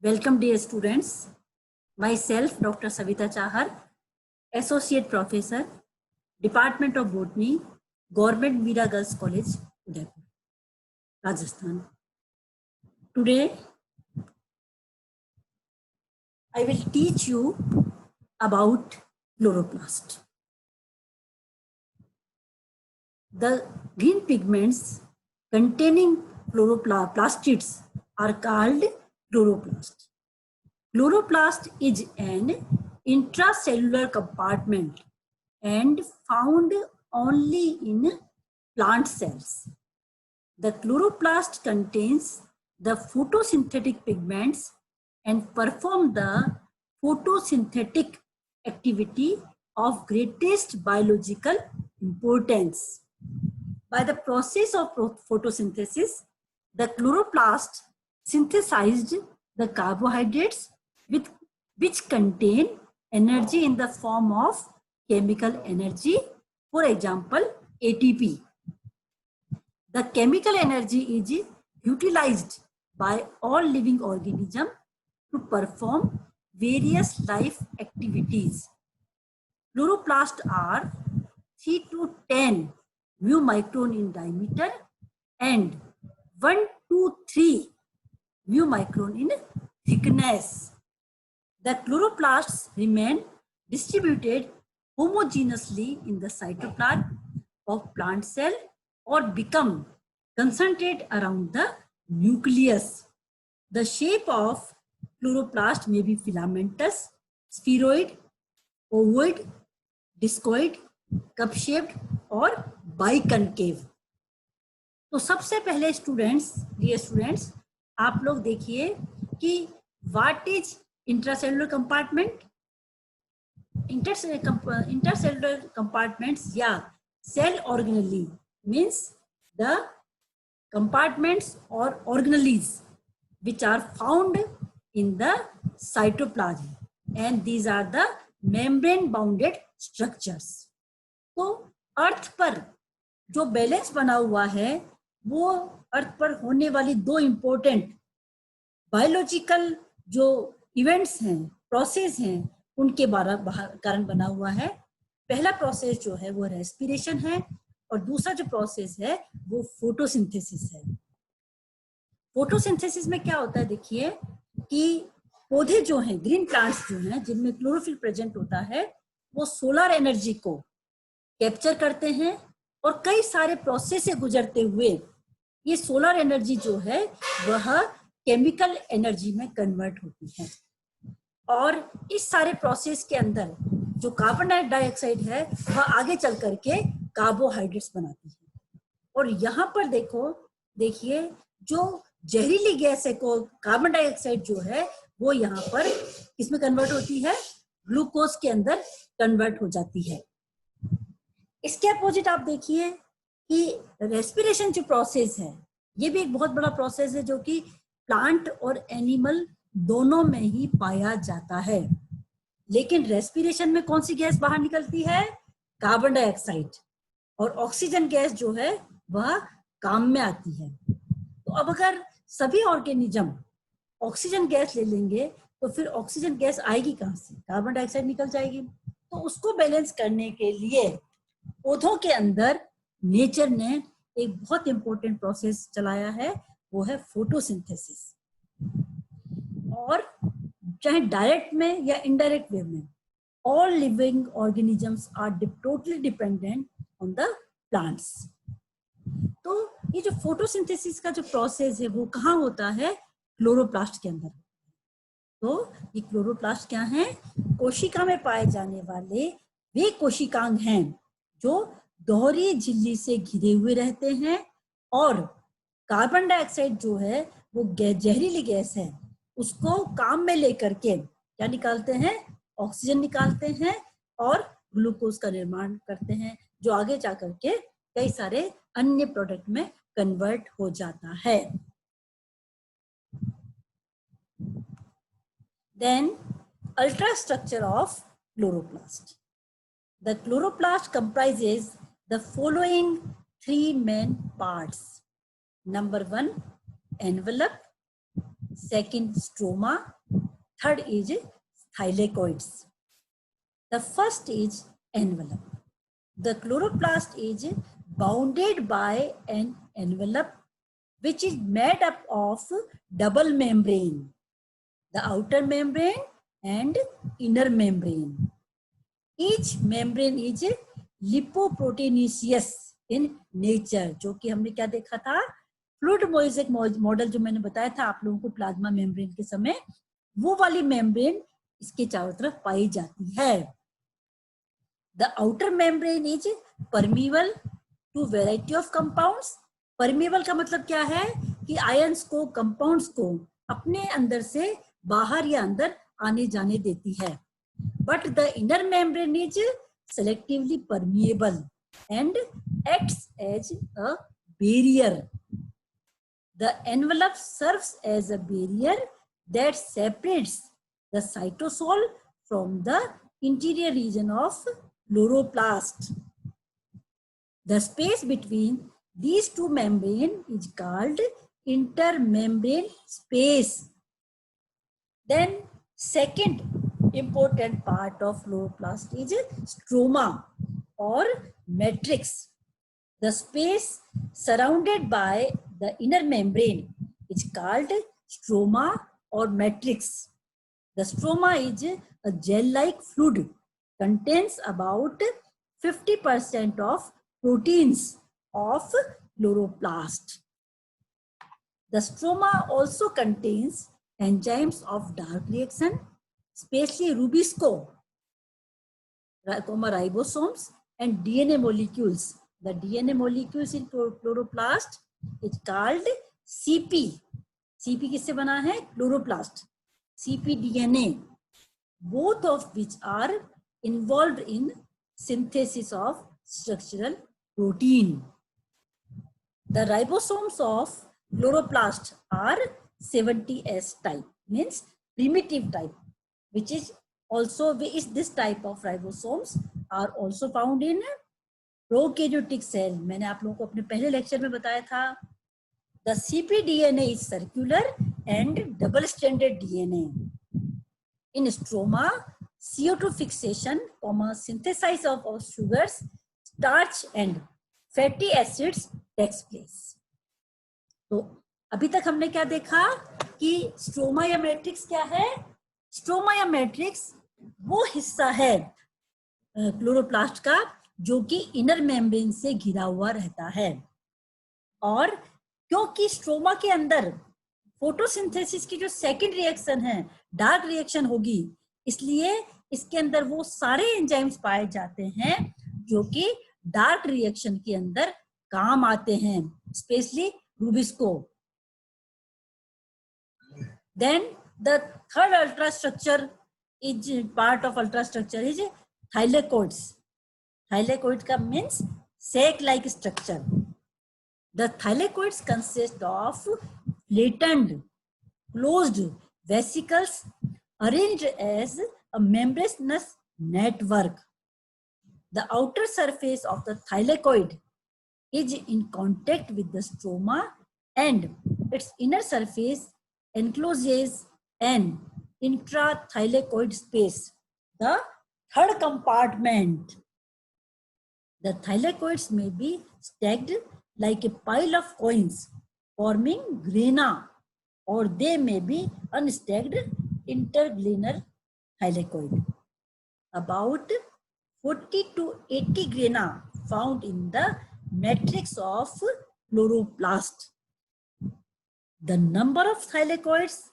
Welcome dear students. Myself Dr. Savita Chahar, Associate Professor, Department of Botany, Government Mira Girls College, Udaipur, Rajasthan. Today I will teach you about chloroplast. The green pigments containing chloroplastids are called chloroplast. Chloroplast is an intracellular compartment and found only in plant cells. The chloroplast contains the photosynthetic pigments and perform the photosynthetic activity of greatest biological importance. By the process of photosynthesis, the chloroplast synthesized the carbohydrates which contain energy in the form of chemical energy, for example, ATP. The chemical energy is utilized by all living organisms to perform various life activities. Chloroplasts are 3 to 10 mu micron in diameter and 1 to 3 mu micron in thickness. The chloroplasts remain distributed homogeneously in the cytoplasm of plant cell or become concentrated around the nucleus. The shape of chloroplast may be filamentous, spheroid, ovoid, discoid, cup-shaped और biconcave. तो सबसे पहले dear students, आप लोग देखिए कि what is intracellular compartment. Intercellular compartments या cell organelle means the compartments or organelles which are found in the cytoplasm, and these are the membrane bounded structures. तो अर्थ पर जो बैलेंस बना हुआ है वो अर्थ पर होने वाली दो इंपॉर्टेंट बायोलॉजिकल जो इवेंट्स हैं, प्रोसेस हैं, उनके कारण बना हुआ है. पहला प्रोसेस जो है वो रेस्पिरेशन है और दूसरा जो प्रोसेस है वो फोटोसिंथेसिस है. फोटोसिंथेसिस में क्या होता है, देखिए कि पौधे जो हैं, ग्रीन प्लांट्स जो हैं जिनमें क्लोरोफिल प्रेजेंट होता है, वो सोलर एनर्जी को कैप्चर करते हैं और कई सारे प्रोसेस से गुजरते हुए ये सोलर एनर्जी जो है वह केमिकल एनर्जी में कन्वर्ट होती है. और इस सारे प्रोसेस के अंदर जो कार्बन डाइऑक्साइड है वह आगे चल करके कार्बोहाइड्रेट्स बनाती है. और यहाँ पर देखिए जो जहरीली गैस है को कार्बन डाइऑक्साइड जो है वो यहाँ पर किसमें कन्वर्ट होती है, ग्लूकोज के अंदर कन्वर्ट हो जाती है. इसके अपोजिट आप देखिए कि रेस्पिरेशन जो प्रोसेस है ये भी एक बहुत बड़ा प्रोसेस है जो कि प्लांट और एनिमल दोनों में ही पाया जाता है. लेकिन रेस्पिरेशन में कौन सी गैस बाहर निकलती है, कार्बन डाइऑक्साइड, और ऑक्सीजन गैस जो है वह काम में आती है. तो अब अगर सभी ऑर्गेनिज्म ऑक्सीजन गैस ले लेंगे तो फिर ऑक्सीजन गैस आएगी कहां से, कार्बन डाइऑक्साइड निकल जाएगी. तो उसको बैलेंस करने के लिए पौधों के अंदर नेचर ने एक बहुत इंपॉर्टेंट प्रोसेस चलाया है, वो है फोटोसिंथेसिस. और चाहे डायरेक्ट में या इनडायरेक्ट वे में all living organisms are totally dependent on the plants. तो ये जो फोटोसिंथेसिस का जो प्रोसेस है वो कहाँ होता है, क्लोरोप्लास्ट के अंदर. तो ये क्लोरोप्लास्ट क्या है, कोशिका में पाए जाने वाले वे कोशिकांग हैं जो दोहरी झिल्ली से घिरे हुए रहते हैं और कार्बन डाइऑक्साइड जो है वो जहरीली गैस है उसको काम में लेकर के क्या निकालते हैं, ऑक्सीजन निकालते हैं और ग्लूकोज का निर्माण करते हैं जो आगे जाकर के कई सारे अन्य प्रोडक्ट में कन्वर्ट हो जाता है. Then ultrastructure of chloroplast. The chloroplast comprises the following three main parts. Number 1, envelope. second stroma, third is thylakoids. The first is envelope. The chloroplast is bounded by an envelope which is made up of double membrane, the outer membrane and inner membrane. Each membrane is lipoproteinaceous in nature, जो कि हमने क्या देखा था, fluid mosaic model जो मैंने बताया था आप लोगों को प्लाज्मा मेम्ब्रेन के समय, वो वाली मेम्ब्रेन इसके चारों तरफ पाई जाती है. The outer membrane is permeable to variety of compounds. Permeable का मतलब क्या है कि आयंस को, कंपाउंड्स को अपने अंदर से बाहर या अंदर आने जाने देती है. But the inner membrane is selectively permeable and acts as a barrier. The envelope serves as a barrier that separates the cytosol from the interior region of chloroplast. The space between these two membranes is called intermembrane space. Then second important part of chloroplast is stroma or matrix. The space surrounded by the inner membrane is called stroma or matrix. The stroma is a gel-like fluid, contains about 50% of proteins of chloroplast. The stroma also contains enzymes of dark reaction, especially Rubisco, ribosomes and DNA molecules. The DNA molecules in chloroplast is called CP. CP किससे बना है? Chloroplast. cpDNA, both of which are involved in synthesis of structural protein. The ribosomes of chloroplast are 70S type, means primitive type, which is this type of ribosomes are also found in prokaryotic cell. मैंने आप लोगों को अपने पहले lecture में बताया था. The cpDNA is circular and double-stranded DNA. In stroma, CO2 fixation, synthesis of sugars, starch and fatty acids takes place. तो अभी तक हमने क्या देखा कि स्ट्रोमा या मैट्रिक्स क्या है? स्ट्रोमा या मैट्रिक्स वो हिस्सा है क्लोरोप्लास्ट का जो कि इनर मेम्ब्रेन से घिरा हुआ रहता है. और क्योंकि स्ट्रोमा के अंदर फोटोसिंथेसिस की जो सेकंड रिएक्शन है, डार्क रिएक्शन होगी, इसलिए इसके अंदर वो सारे एंजाइम्स पाए जाते हैं जो कि डार्क रिएक्शन के अंदर काम आते हैं, specially rubisco. Then the third ultrastructure is part of ultrastructure is thylakoids. Thylakoid का means sac-like structure. The thylakoids consist of flattened, closed vesicles arranged as a membranous network. The outer surface of the thylakoid is in contact with the stroma and its inner surface encloses an intrathylakoid space, the third compartment. The thylakoids may be stacked like a pile of coins, forming grana, or they may be unstacked interglanar thylakoid. About 40 to 80 grana found in the matrix of chloroplast. The number of thylakoids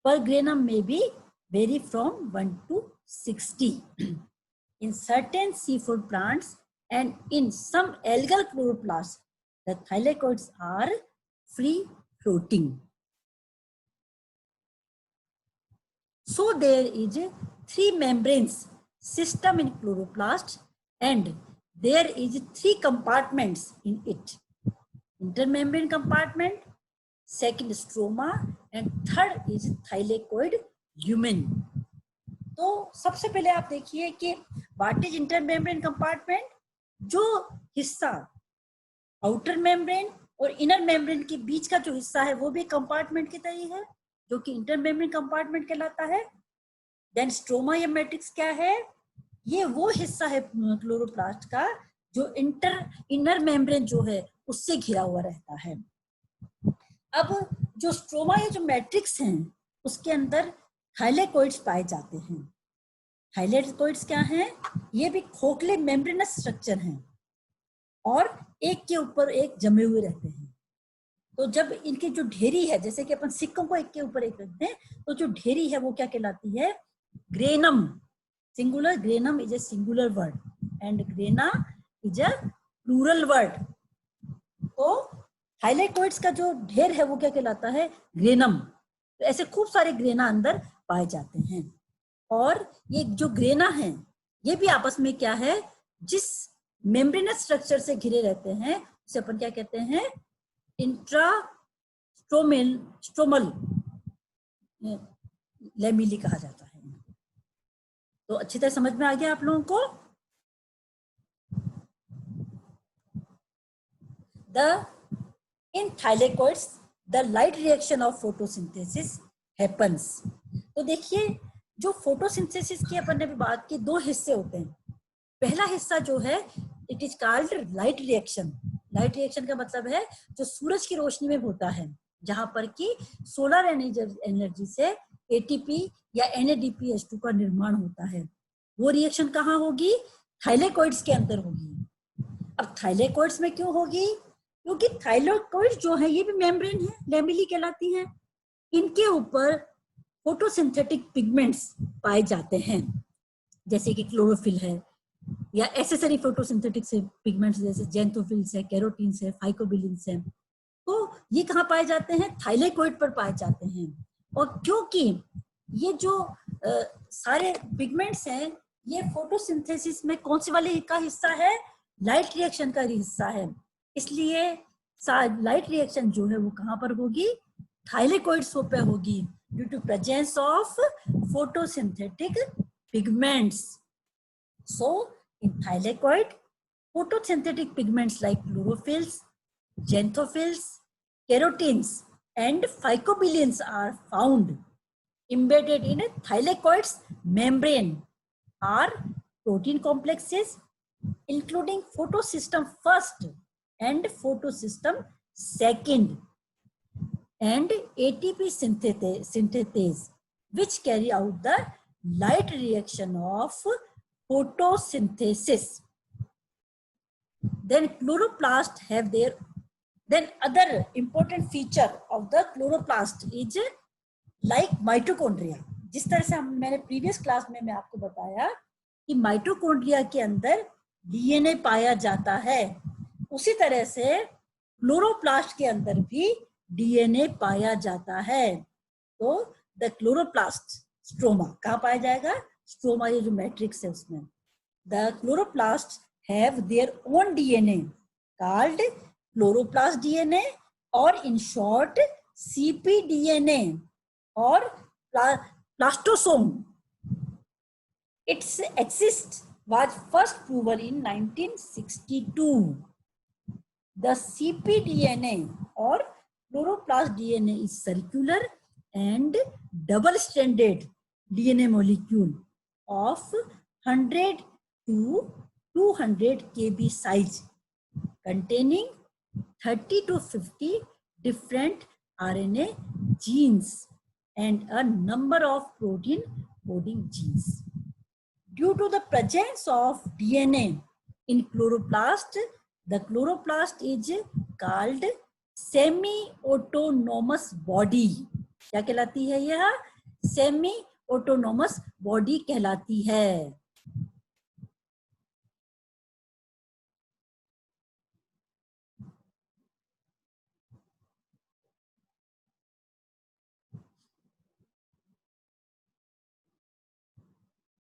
per granum may vary from 1 to 60. In certain seafood plants and in some algal chloroplasts, the thylakoids are free floating. So there is a 3 membranes system in chloroplast and there is 3 compartments in it. Intermembrane compartment, second stroma and third is thylakoid lumen. तो सबसे पहले आप देखिए कि what is intermembrane compartment. जो हिस्सा outer membrane और inner membrane के बीच का जो हिस्सा है वो भी कंपार्टमेंट की तरह है. जो कि इंटरमेम्ब्रेन कंपार्टमेंट कहलाता है। देन स्ट्रोमा या मैट्रिक्स क्या है? ये वो हिस्सा है क्लोरोप्लास्ट का जो इनर मेम्ब्रेन जो है उससे घिरा हुआ रहता है। अब जो स्ट्रोमा या जो मैट्रिक्स हैं उसके अंदर थाइलेकोइड्स पाए जाते हैं। थाइलेकोइड्स क्या हैं? ये भी खोखले मेम्ब्रेनस स्ट्रक्चर हैं और एक के ऊपर एक जमे हुए रहते हैं। तो जब इनकी जो ढेरी है, जैसे कि अपन सिक्कों को एक के ऊपर एक रखते हैं, तो जो ढेरी है वो क्या कहलाती है? Granum. Singular, granum is a singular word and grana is a plural word. तो थाइलेकोइड्स का जो ढेर है वो क्या कहलाता है? ग्रेनम। तो ऐसे खूब सारे ग्रेना अंदर पाए जाते हैं। और ये जो ग्रेना है ये भी आपस में क्या है? जिस मेम्ब्रेनस स्ट्रक्चर से घिरे रहते हैं उसे अपन क्या कहते हैं? स्ट्रोमल लेमिली कहा जाता है। तो अच्छी तरह समझ में आ गया आप लोगों को? In thylakoids, the light reaction of photosynthesis happens. तो देखिए, जो फोटोसिंथेसिस की अपन ने भी बात की, दो हिस्से होते हैं। पहला हिस्सा जो है it is called light reaction. Light reaction का मतलब है जो सूरज की रोशनी में होता है, जहां पर कि सोलर एनर्जी से एटीपी या NADPH2 का निर्माण होता है। वो रिएक्शन कहाँ होगी? थाइलेकोइड्स के अंदर होगी। अब थाइलेकोइड्स में क्यों होगी? क्योंकि थाइलेकोइड्स जो है ये भी मेम्ब्रेन है, लेमिली कहलाती हैं। इनके ऊपर फोटोसिंथेटिक पिगमेंट्स पाए जाते हैं, जैसे कि क्लोरोफिल है या एसेसरी फोटोसिंथेटिक से पिगमेंट्स जैसे जेंथोफिल्स है, कैरोटीन्स है, फाइकोबिलिन्स है। तो ये कहाँ पाए जाते हैं? थाइलेकोइड पर पाए जाते हैं। और क्योंकि ये जो सारे पिगमेंट्स हैं ये फोटोसिंथेसिस में कौन सी वाले का हिस्सा है? लाइट रिएक्शन का हिस्सा है। इसलिए लाइट रिएक्शन जो है वो कहाँ पर होगी? थाइलेकोइड्स पे होगी, due to presence of photosynthetic pigments. So in thylakoid, photosynthetic pigments like chlorophylls, xanthophylls, keratins and phycobilins are found embedded in a thylakoid's membrane are protein complexes including photosystem first and photosystem second and ATP synthetase which carry out the light reaction of photosynthesis. Then chloroplast have their, then other important feature of the chloroplast is like mitochondria. जिस तरह से मैंने previous class में मैं आपको बताया कि mitochondria के अंदर DNA पाया जाता है, उसी तरह से क्लोरोप्लास्ट के अंदर भी DNA पाया जाता है। तो द क्लोरोप्लास्ट स्ट्रोमा कहाँ पाया जाएगा? स्ट्रोमा ये जो मैट्रिक्स है उसमें। The chloroplast have their own DNA called chloroplast DNA और इन शॉर्ट cpDNA और प्लास्टोसोम। Its existence was first proven in 1962. The cpDNA or chloroplast DNA is circular and double-stranded DNA molecule of 100 to 200 kb size, containing 30 to 50 different RNA genes and a number of protein coding genes. Due to the presence of DNA in chloroplast, the chloroplast is called semi-autonomous body. क्या कहलाती है यह? Semi autonomous body कहलाती है।